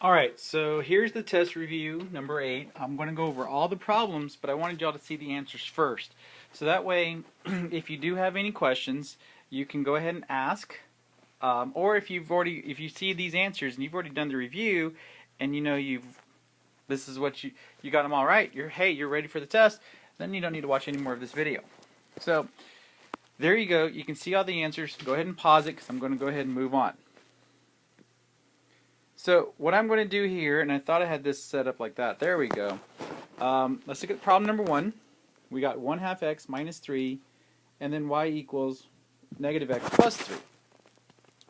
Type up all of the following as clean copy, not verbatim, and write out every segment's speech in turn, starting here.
Alright, so here's the test review, number 8. I'm going to go over all the problems, but I wanted y'all to see the answers first. So that way, if you do have any questions, you can go ahead and ask. Or if you see these answers and you've already done the review, and you know this is what you got them all right, you're ready for the test, then you don't need to watch any more of this video. So there you go. You can see all the answers. Go ahead and pause it because I'm going to go ahead and move on. So what I'm going to do here, and I thought I had this set up like that. There we go. Let's look at problem number 1. We got 1/2 x minus 3, and then y equals negative x plus 3.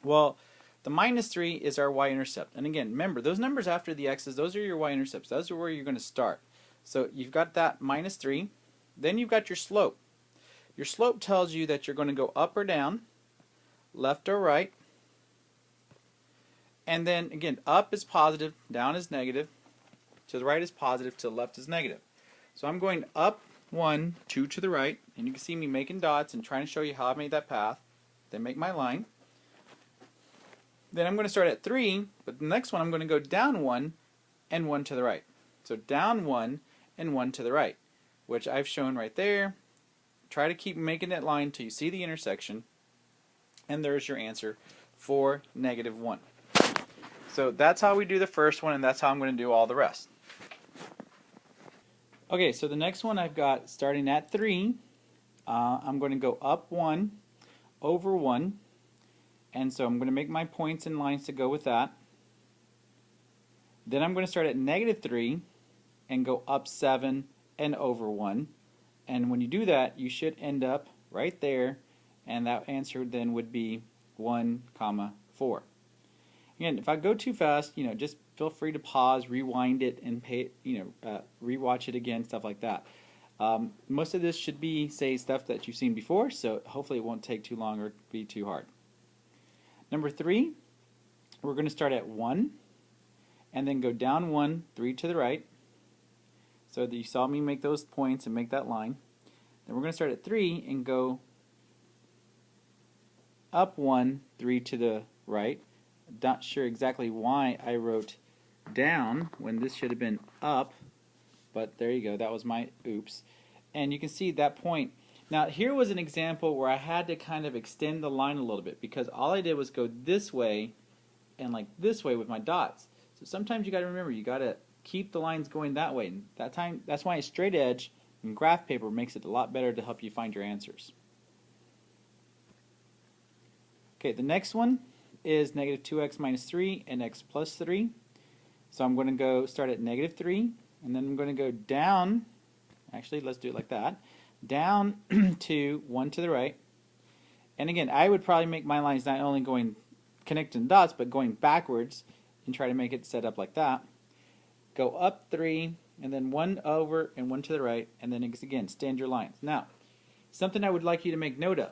Well, the minus 3 is our y-intercept. And again, remember, those numbers after the x's, those are your y-intercepts. Those are where you're going to start. So you've got that minus 3. Then you've got your slope. Your slope tells you that you're going to go up or down, left or right. And then again, up is positive, down is negative, to the right is positive, to the left is negative. So I'm going up 1, 2 to the right, and you can see me making dots and trying to show you how I made that path. Then make my line. Then I'm going to start at 3, but the next one I'm going to go down 1 and 1 to the right. So down 1 and 1 to the right, which I've shown right there. Try to keep making that line until you see the intersection, and there's your answer for negative 1. So that's how we do the first one, and that's how I'm going to do all the rest. Okay, so the next one I've got starting at 3. I'm going to go up 1 over 1, and so I'm going to make my points and lines to go with that. Then I'm going to start at negative 3 and go up 7 and over 1. And when you do that, you should end up right there, and that answer then would be 1, 4. Again, if I go too fast, just feel free to pause, rewind it, and rewatch it again, stuff like that. Most of this should be, say, stuff that you've seen before, so hopefully it won't take too long or be too hard. Number 3, we're going to start at 1, and then go down 1, 3 to the right. So that you saw me make those points and make that line. Then we're going to start at 3 and go up 1, 3 to the right. Not sure exactly why I wrote down when this should have been up, but there you go, that was my oops. And you can see that point. Now here was an example where I had to kind of extend the line a little bit, because all I did was go this way and like this way with my dots. So sometimes you got to remember, you got to keep the lines going that way. And that's why a straight edge and graph paper makes it a lot better to help you find your answers. Okay, the next one is negative 2x minus 3 and x plus 3. So I'm going to go start at negative 3, and then I'm going to go down, actually let's do it like that, down to 1 to the right. And again, I would probably make my lines not only going connecting dots, but going backwards and try to make it set up like that. Go up 3, and then 1 over and 1 to the right, and then again, stand your lines. Now, something I would like you to make note of,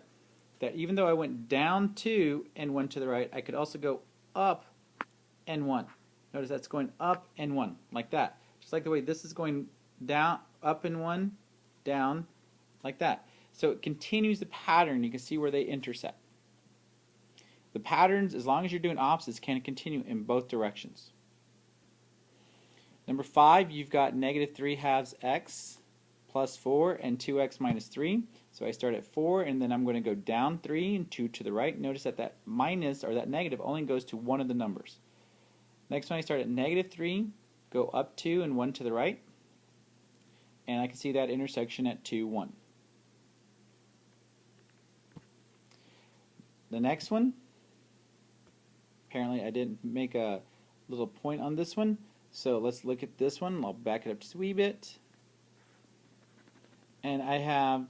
that even though I went down 2 and 1 to the right, I could also go up and 1. Notice that's going up and 1, like that. Just like the way this is going down, up and 1, down, like that. So it continues the pattern. You can see where they intersect. The patterns, as long as you're doing opposites, can continue in both directions. Number 5, you've got negative 3/2 x plus 4 and 2x minus 3. So I start at 4, and then I'm going to go down 3 and 2 to the right. Notice that that minus, or that negative, only goes to one of the numbers. Next one, I start at negative 3, go up 2 and 1 to the right. And I can see that intersection at 2, 1. The next one, apparently I didn't make a little point on this one. So let's look at this one. I'll back it up just a wee bit. And I have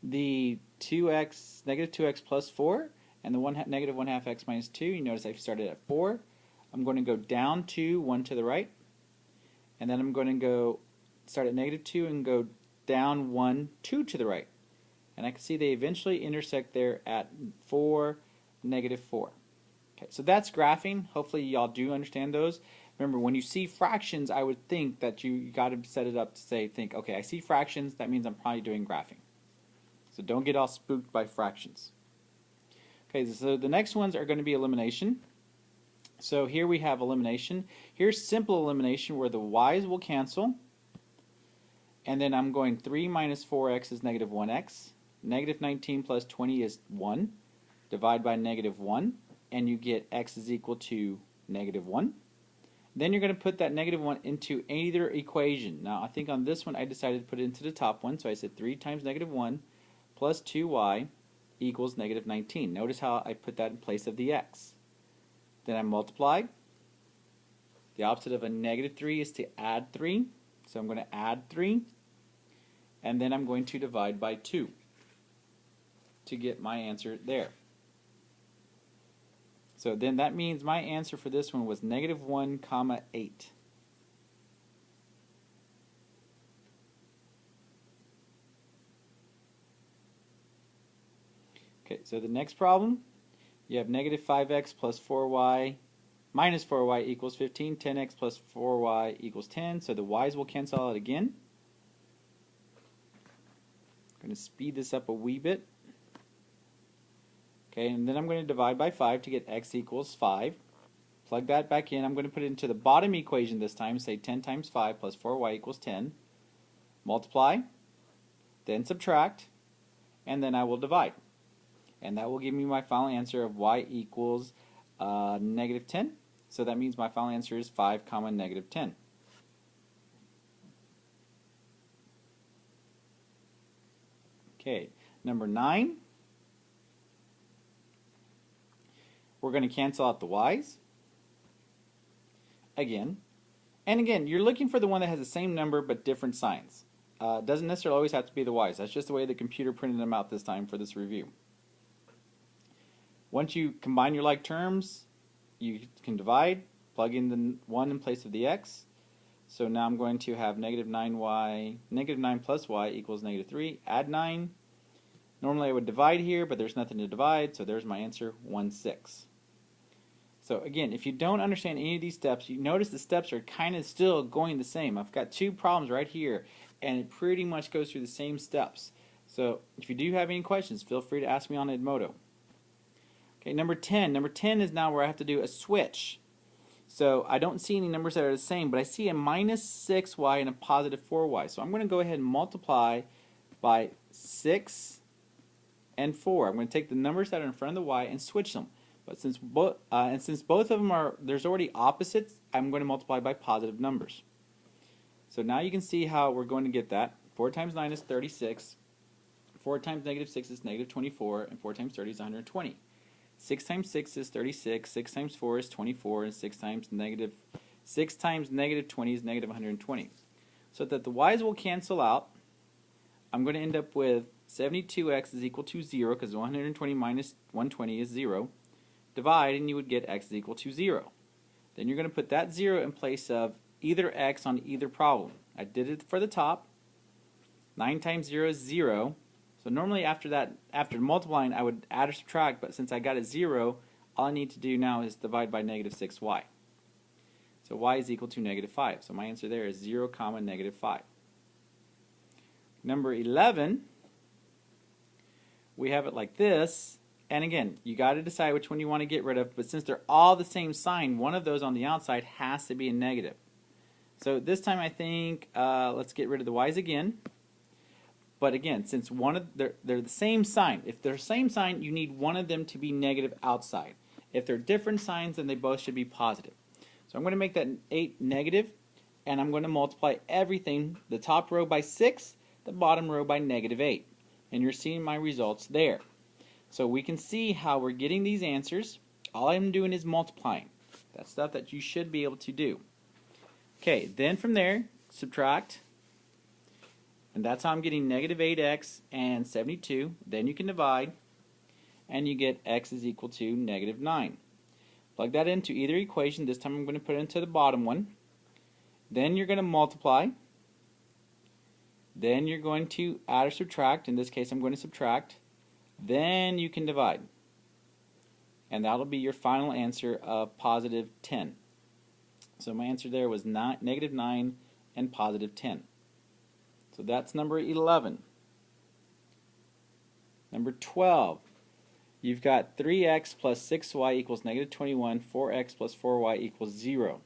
the negative 2x plus 4, and the negative 1/2 x minus 2. You notice I've started at 4. I'm going to go down 2, 1 to the right. And then I'm going to go start at negative 2 and go down 1, 2 to the right. And I can see they eventually intersect there at 4, negative 4. Okay, so that's graphing. Hopefully y'all do understand those. Remember, when you see fractions, I would think that you got to set it up to think, okay, I see fractions, that means I'm probably doing graphing. So don't get all spooked by fractions. Okay, so the next ones are going to be elimination. So here we have elimination. Here's simple elimination where the y's will cancel. And then I'm going 3 minus 4x is negative 1x. Negative 19 plus 20 is 1. Divide by negative 1. And you get x is equal to negative 1. Then you're going to put that negative 1 into either equation. Now I think on this one I decided to put it into the top one. So I said 3 times negative 1 plus 2y equals negative 19. Notice how I put that in place of the x. Then I multiply. The opposite of a negative 3 is to add 3. So I'm going to add 3. And then I'm going to divide by 2 to get my answer there. So then that means my answer for this one was negative 1 comma 8. Okay, so the next problem, you have negative 5x plus 4y minus 4y equals 15, 10x plus 4y equals 10, so the y's will cancel out again. I'm going to speed this up a wee bit. Okay, and then I'm going to divide by 5 to get x equals 5. Plug that back in. I'm going to put it into the bottom equation this time, say 10 times 5 plus 4y equals 10. Multiply, then subtract, and then I will divide. And that will give me my final answer of y equals negative 10. So that means my final answer is 5 comma negative 10. Okay, number 9. We're going to cancel out the y's again. And again, you're looking for the one that has the same number but different signs. It doesn't necessarily always have to be the y's. That's just the way the computer printed them out this time for this review. Once you combine your like terms, you can divide, plug in the 1 in place of the x. So now I'm going to have negative 9 plus y equals negative 3. Add 9. Normally I would divide here, but there's nothing to divide, so there's my answer, 1/6. So again, if you don't understand any of these steps, you notice the steps are kind of still going the same. I've got 2 problems right here, and it pretty much goes through the same steps. So if you do have any questions, feel free to ask me on Edmodo. Okay, number 10. Number 10 is now where I have to do a switch. So I don't see any numbers that are the same, but I see a minus 6y and a positive 4y. So I'm going to go ahead and multiply by 6 and 4. I'm going to take the numbers that are in front of the y and switch them. But since both of them are, there's already opposites, I'm going to multiply by positive numbers. So now you can see how we're going to get that. 4 times 9 is 36. 4 times negative 6 is negative 24. And 4 times 30 is 120. 6 times 6 is 36. 6 times 4 is 24. And 6 times negative 20 is negative 120. So that the y's will cancel out, I'm going to end up with 72x is equal to 0 because 120 minus 120 is 0. Divide and you would get x is equal to 0. Then you're going to put that 0 in place of either x on either problem. I did it for the top. 9 times 0 is 0. So normally after multiplying I would add or subtract, but since I got a 0, all I need to do now is divide by negative 6y. So y is equal to negative 5. So my answer there is 0 comma negative 5. Number 11, we have it like this. And again, you got to decide which one you want to get rid of, but since they're all the same sign, one of those on the outside has to be a negative. So this time I think let's get rid of the y's again. But again, since they're the same sign, if they're the same sign, you need one of them to be negative outside. If they're different signs, then they both should be positive. So I'm going to make that 8 negative, and I'm going to multiply everything, the top row by 6, the bottom row by negative 8. And you're seeing my results there. So we can see how we're getting these answers. All I'm doing is multiplying. That's stuff that you should be able to do. Okay, then from there, subtract. And that's how I'm getting negative 8x and 72. Then you can divide, and you get x is equal to negative 9. Plug that into either equation. This time I'm going to put it into the bottom one. Then you're going to multiply. Then you're going to add or subtract. In this case, I'm going to subtract. Then you can divide. And that'll be your final answer of positive 10. So my answer there was negative 9 and positive 10. So that's number 11. Number 12. you've got 3x plus 6y equals negative 21, 4x plus 4y equals 0.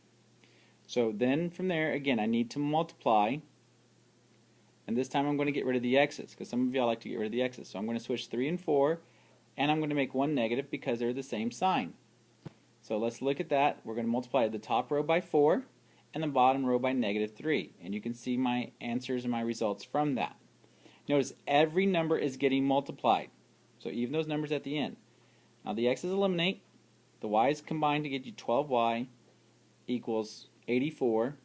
So then from there, again, I need to multiply, and this time I'm going to get rid of the x's, because some of y'all like to get rid of the x's. So I'm going to switch 3 and 4, and I'm going to make one negative because they're the same sign. So let's look at that. We're going to multiply the top row by 4 and the bottom row by negative 3. And you can see my answers and my results from that. Notice every number is getting multiplied. So even those numbers at the end. Now the x's eliminate. The y's combine to get you 12y equals 84,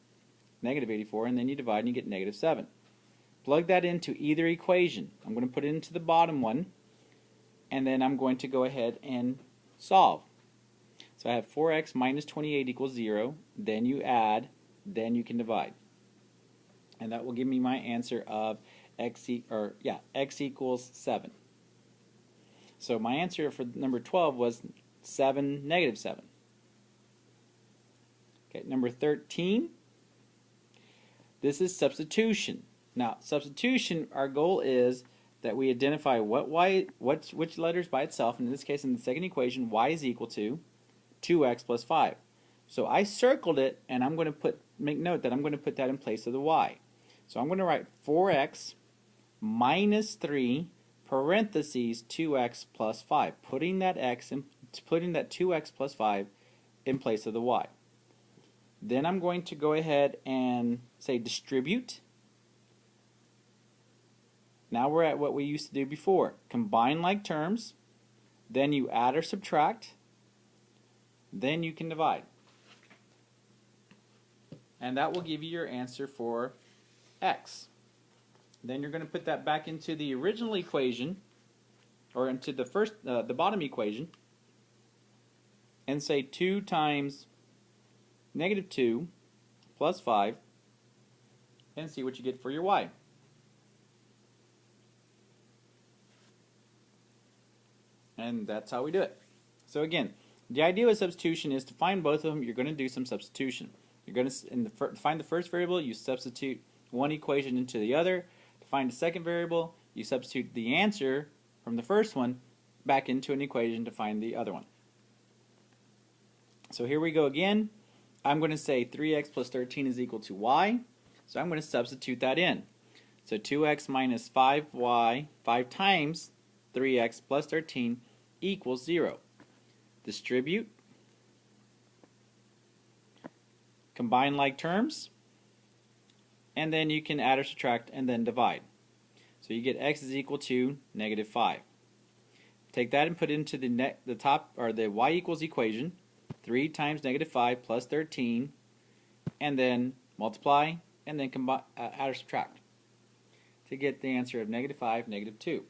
negative 84, and then you divide and you get negative 7. Plug that into either equation. I'm going to put it into the bottom one, and then I'm going to go ahead and solve. So I have 4x minus 28 equals 0, then you add, then you can divide. And that will give me my answer of x equals 7. So my answer for number 12 was 7, negative 7. Okay, number 13, this is substitution. Now, substitution, our goal is that we identify which letters by itself, and in this case, in the second equation, y is equal to 2x plus 5. So I circled it, and I'm going to make note that I'm going to put that in place of the y. So I'm going to write 4x minus 3 parentheses 2x plus 5, putting that 2x plus 5 in place of the y. Then I'm going to go ahead and say distribute. Now we're at what we used to do before. Combine like terms, then you add or subtract, then you can divide. And that will give you your answer for x. Then you're going to put that back into the original equation, or into the bottom equation, and say 2 times negative 2 plus 5, and see what you get for your y. And that's how we do it. So again, the idea with substitution is to find both of them. You're going to do some substitution. You're going to find the first variable, you substitute one equation into the other. To find the second variable, you substitute the answer from the first one back into an equation to find the other one. So here we go again. I'm going to say 3x plus 13 is equal to y. So I'm going to substitute that in. So 2x minus 5y, 5 times 3x plus 13 equals 0. Distribute. Combine like terms. And then you can add or subtract and then divide. So you get x is equal to negative 5. Take that and put it into the top, or the y equals equation. 3 times negative 5 plus 13, and then multiply, and then combine, add or subtract to get the answer of negative 5, negative 2.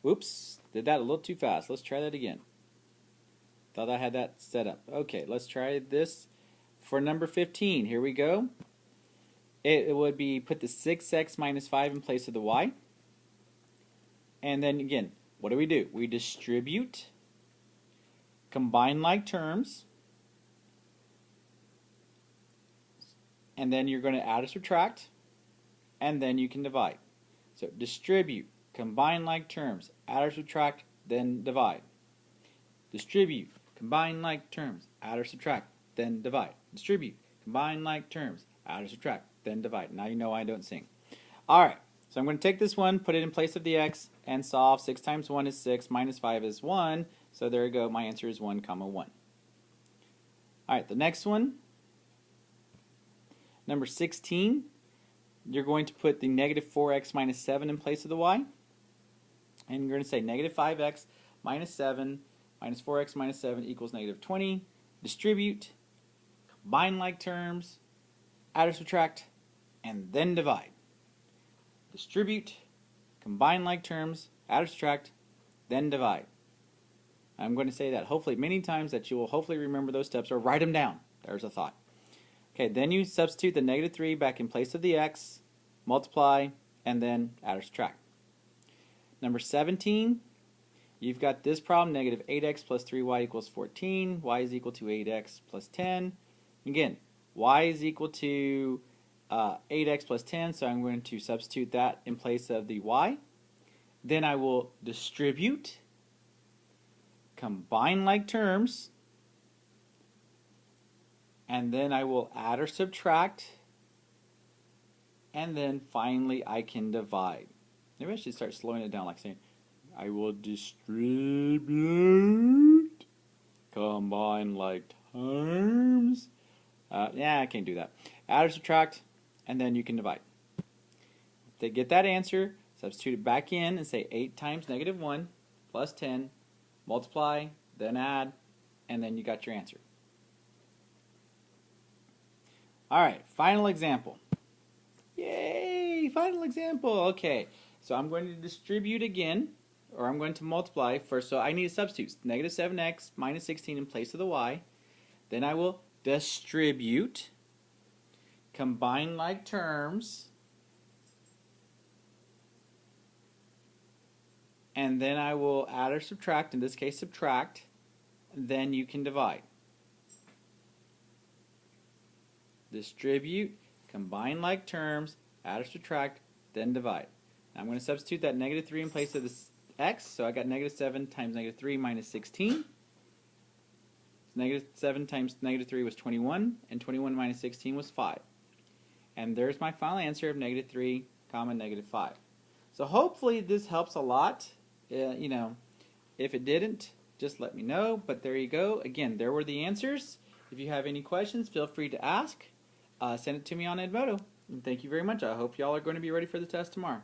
Whoops, did that a little too fast. Let's try that again. Thought I had that set up. Okay, let's try this for number 15. Here we go. It would be put the 6x minus 5 in place of the y. And then again, what do? We distribute, combine like terms, and then you're going to add or subtract, and then you can divide. So distribute, combine like terms, add or subtract, then divide. Distribute, combine like terms, add or subtract, then divide. Distribute, combine like terms, add or subtract, then divide. Now you know I don't sing. Alright, so I'm going to take this one, put it in place of the x, and solve. 6 times 1 is 6, minus 5 is 1. So there you go, my answer is 1, 1. Alright, the next one, number 16, you're going to put the negative 4x minus 7 in place of the y. And you're going to say negative 5x minus 7 minus 4x minus 7 equals negative 20. Distribute, combine like terms, add or subtract, and then divide. Distribute, combine like terms, add or subtract, then divide. I'm going to say that hopefully many times that you will hopefully remember those steps or write them down. There's a thought. Okay, then you substitute the negative 3 back in place of the x, multiply, and then add or subtract. Number 17, you've got this problem, negative 8x plus 3y equals 14. Y is equal to 8x plus 10. Again, y is equal to 8x plus 10, so I'm going to substitute that in place of the y. Then I will distribute, combine like terms, and then I will add or subtract, and then finally I can divide. Maybe I should start slowing it down, like saying, I will distribute, combine like terms. Yeah, I can't do that. Add or subtract, and then you can divide. To get that answer, substitute it back in and say 8 times -1 plus 10, multiply, then add, and then you got your answer. Alright, final example. Yay! Final example! Okay, so I'm going to distribute again, or I'm going to multiply first, so I need to substitute -7x minus 16 in place of the y. Then I will distribute, combine like terms, and then I will add or subtract, in this case subtract, then you can divide. Distribute, combine like terms, add or subtract, then divide. Now I'm going to substitute that -3 in place of this x, so I got -7 times -3 minus 16. So -7 times -3 was 21, and 21 minus 16 was 5. And there's my final answer of -3, -5. So hopefully this helps a lot. You know, if it didn't, just let me know. But there you go. Again, there were the answers. If you have any questions, feel free to ask. Send it to me on Edmodo. And thank you very much. I hope y'all are going to be ready for the test tomorrow.